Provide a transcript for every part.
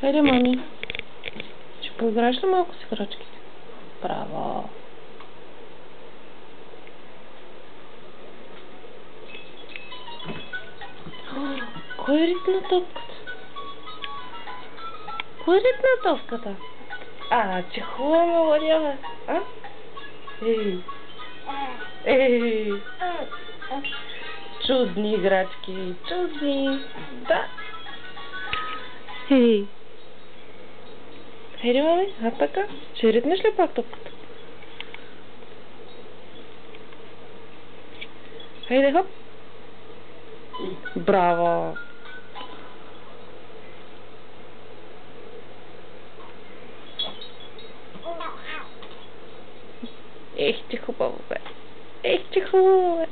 Хайде, мами. Ще поиграеш ли малко с играчките? Браво! Кой ритна топката? Кой ритна топката? Че хубава мелодия, бе. А? Ей! Чудни играчки, чудни. Да. Ей! Хайде, мами, така. Ще ритнеш ли пак топката? Хайде, хоп. Браво! Ех, че хубаво, бе. Ех, че хубаво, бе.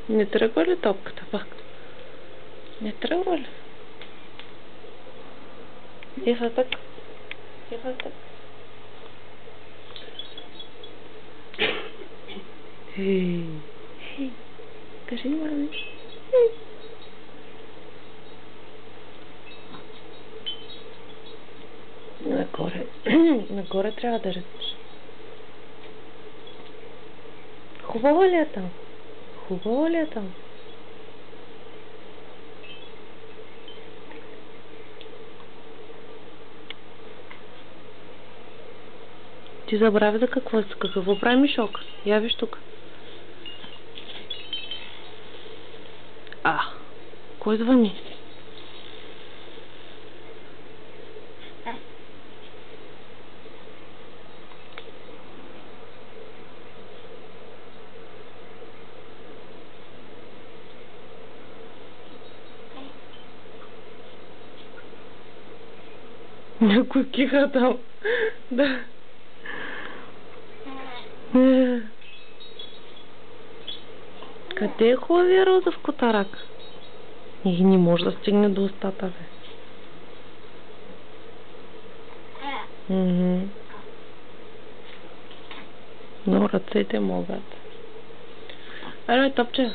Не тръгва ли топката пак? Не тръгва ли? Еха така. Еха така. Хей. Хей. Кажи, мами. Хей. Нагоре. Нагоре трябва да ретнеш. Хубаво ли е там? Хубаво ли е там? Ти забрави за какво прави Мишок? Я виж тук. Кой звъни? Някой киха там. Да. Къде е хубавия розов котарак? И не може да стигне до устата, бе. Но ръцете могат. Айде, топче.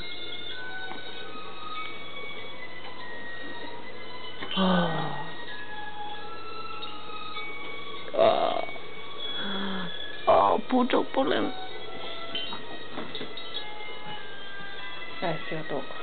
Получил полен. Сега толкова.